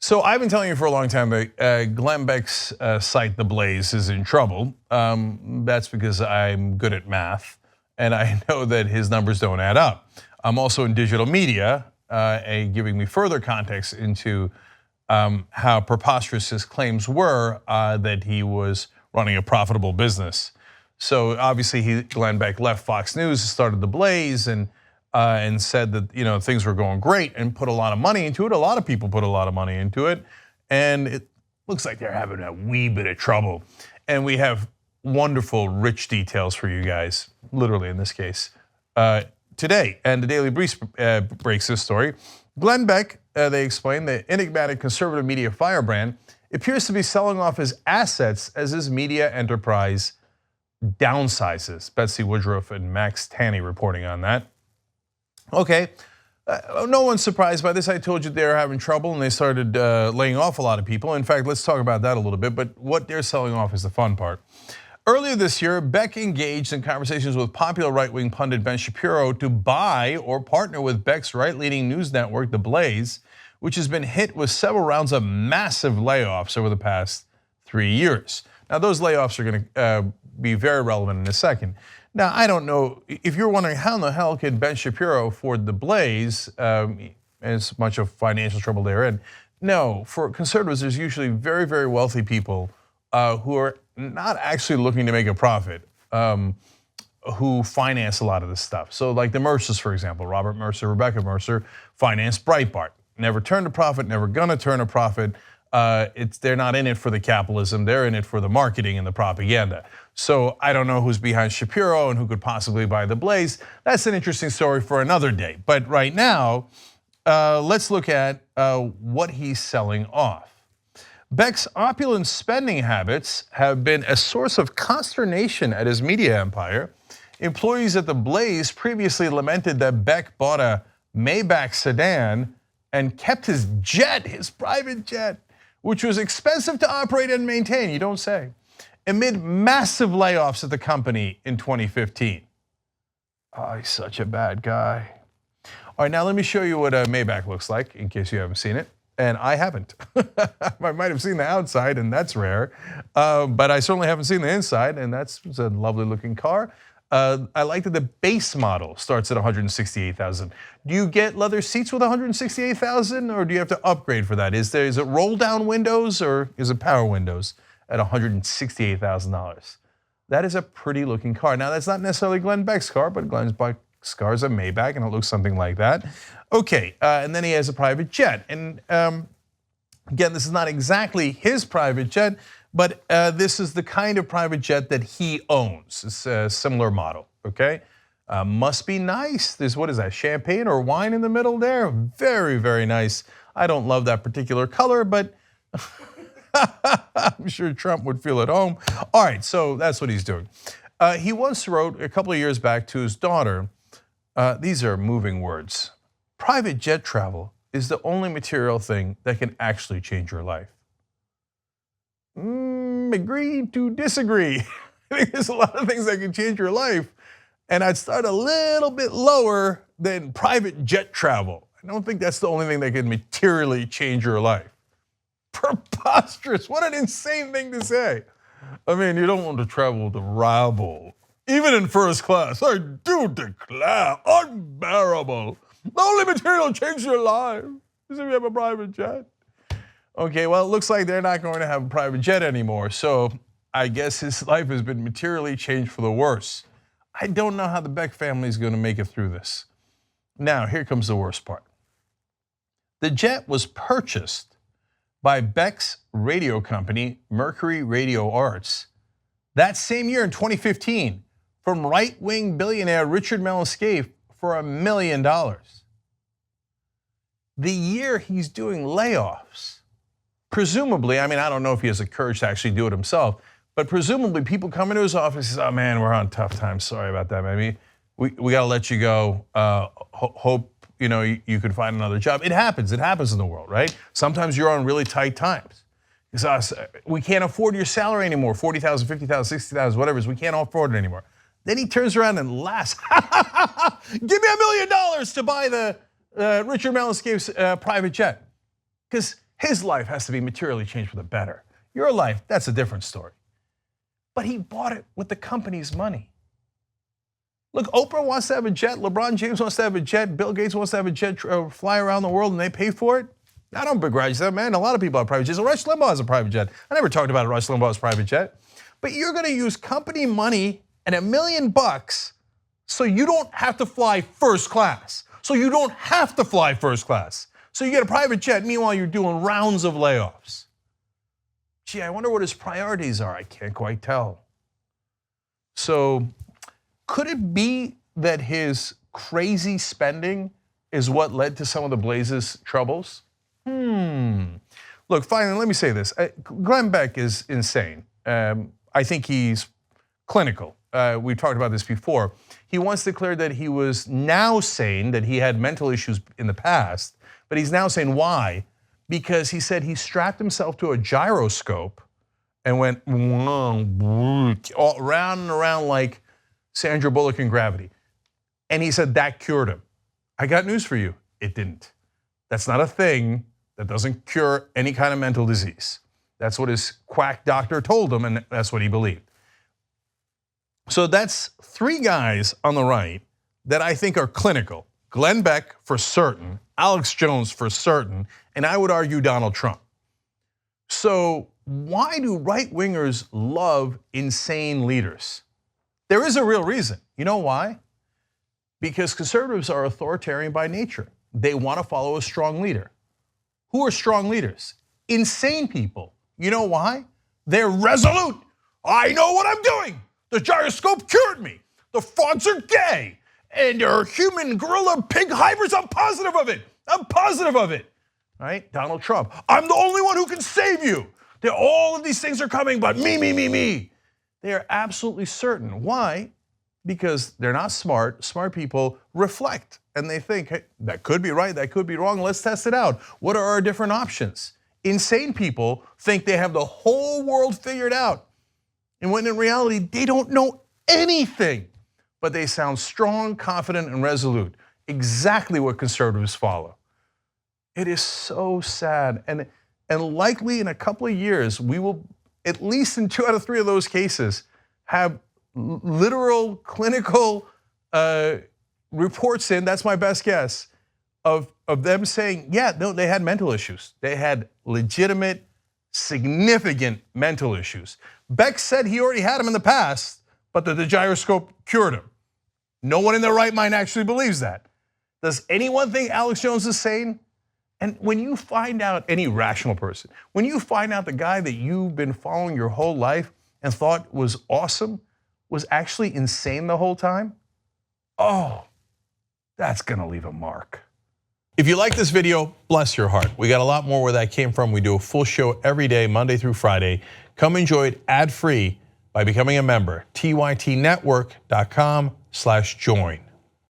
So I've been telling you for a long time that Glenn Beck's site, TheBlaze, is in trouble. That's because I'm good at math, and I know that his numbers don't add up. I'm also in digital media, giving me further context into how preposterous his claims were that he was running a profitable business. So obviously, Glenn Beck left Fox News, started TheBlaze, and said that things were going great and put a lot of money into it. A lot of people put a lot of money into it, and it looks like they're having a wee bit of trouble. And we have wonderful, rich details for you guys, literally in this case, today. And the Daily Breeze breaks this story. Glenn Beck, they explain, the enigmatic conservative media firebrand, appears to be selling off his assets as his media enterprise downsizes. Betsy Woodruff and Max Tanney reporting on that. Okay, no one's surprised by this. I told you they were having trouble and they started laying off a lot of people. In fact, let's talk about that a little bit, but what they're selling off is the fun part. Earlier this year, Beck engaged in conversations with popular right-wing pundit Ben Shapiro to buy or partner with Beck's right-leaning news network, TheBlaze, which has been hit with several rounds of massive layoffs over the past 3 years. Now, those layoffs are going to be very relevant in a second. Now, I don't know, if you're wondering how in the hell could Ben Shapiro afford TheBlaze, as much of financial trouble they're in. No, for conservatives, there's usually very, very wealthy people who are not actually looking to make a profit, who finance a lot of this stuff. So like the Mercers, for example, Robert Mercer, Rebecca Mercer, financed Breitbart. Never turned a profit, never gonna turn a profit. They're not in it for the capitalism, they're in it for the marketing and the propaganda. So I don't know who's behind Shapiro and who could possibly buy TheBlaze. That's an interesting story for another day. But right now, let's look at what he's selling off. Beck's opulent spending habits have been a source of consternation at his media empire. Employees at TheBlaze previously lamented that Beck bought a Maybach sedan and kept his jet, his private jet, which was expensive to operate and maintain, you don't say, amid massive layoffs at the company in 2015. Oh, he's such a bad guy. All right, now let me show you what a Maybach looks like in case you haven't seen it. And I haven't. I might have seen the outside, and that's rare. But I certainly haven't seen the inside, and that's a lovely looking car. I like that the base model starts at $168,000. Do you get leather seats with $168,000, or do you have to upgrade for that? Is it roll down windows or is it power windows at $168,000? That is a pretty looking car. Now that's not necessarily Glenn Beck's car, but Glenn Beck's car is a Maybach, and it looks something like that. Okay, and then he has a private jet, and again, this is not exactly his private jet, but this is the kind of private jet that he owns. It's a similar model, okay? Must be nice. There's, what is that, champagne or wine in the middle there? Very, very nice. I don't love that particular color, but I'm sure Trump would feel at home. All right, so that's what he's doing. He once wrote a couple of years back to his daughter, these are moving words. Private jet travel is the only material thing that can actually change your life. Agree to disagree. I think there's a lot of things that can change your life, and I'd start a little bit lower than private jet travel. I don't think that's the only thing that can materially change your life. Preposterous, what an insane thing to say. I mean, you don't want to travel with the rabble, even in first class. I do declare, unbearable. The only material change your life is if you have a private jet. Okay, well, it looks like they're not going to have a private jet anymore, so I guess his life has been materially changed for the worse. I don't know how the Beck family is going to make it through this. Now, here comes the worst part. The jet was purchased by Beck's radio company, Mercury Radio Arts, that same year in 2015 from right-wing billionaire Richard Mellon-Scaife for $1 million. The year he's doing layoffs, presumably, I mean, I don't know if he has the courage to actually do it himself, but presumably people come into his office and say, oh man, we're on tough times, sorry about that, maybe. We gotta let you go, hope you could find another job. It happens in the world, right? Sometimes you're on really tight times. We can't afford your salary anymore, $40,000, $50,000, $60,000, whatever it is, we can't afford it anymore. Then he turns around and laughs, give me $1 million to buy the Richard Mellon-Scaife's private jet. Because His life has to be materially changed for the better. Your life, that's a different story. But he bought it with the company's money. Look, Oprah wants to have a jet, LeBron James wants to have a jet, Bill Gates wants to have a jet fly around the world and they pay for it. I don't begrudge them, man. A lot of people have private jets. Rush Limbaugh has a private jet. I never talked about Rush Limbaugh's private jet. But you're gonna use company money and $1 million so you don't have to fly first class. So you don't have to fly first class. So you get a private jet, meanwhile you're doing rounds of layoffs. Gee, I wonder what his priorities are. I can't quite tell. So could it be that his crazy spending is what led to some of the Blaze's troubles? Look, finally, let me say this. Glenn Beck is insane. I think he's clinical. We've talked about this before. He once declared that he was now sane, that he had mental issues in the past, but he's now saying why? Because he said he strapped himself to a gyroscope and went all round and around like Sandra Bullock in Gravity. And he said that cured him. I got news for you, it didn't. That's not a thing that doesn't cure any kind of mental disease. That's what his quack doctor told him, and that's what he believed. So that's 3 guys on the right that I think are clinical. Glenn Beck for certain, Alex Jones for certain, and I would argue Donald Trump. So why do right-wingers love insane leaders? There is a real reason. You know why? Because conservatives are authoritarian by nature. They want to follow a strong leader. Who are strong leaders? Insane people. You know why? They're resolute. I know what I'm doing. The gyroscope cured me. The frogs are gay. And they're human gorilla pig hybrids. I'm positive of it. I'm positive of it. Right? Donald Trump. I'm the only one who can save you. All of these things are coming, but me. They are absolutely certain. Why? Because they're not smart. Smart people reflect and they think, hey, that could be right, that could be wrong, let's test it out. What are our different options? Insane people think they have the whole world figured out. And when in reality, they don't know anything, but they sound strong, confident, and resolute. Exactly what conservatives follow. It is so sad. And likely in a couple of years, we will, at least in 2 out of 3 of those cases, have literal clinical reports in, that's my best guess, of them saying, yeah, no, they had mental issues. They had legitimate, significant mental issues. Beck said he already had them in the past, but that the gyroscope cured him. No one in their right mind actually believes that. Does anyone think Alex Jones is sane? And when you find out, any rational person, when you find out the guy that you've been following your whole life and thought was awesome was actually insane the whole time, oh, that's gonna leave a mark. If you like this video, bless your heart. We got a lot more where that came from. We do a full show every day, Monday through Friday. Come enjoy it ad-free by becoming a member, tytnetwork.com/join.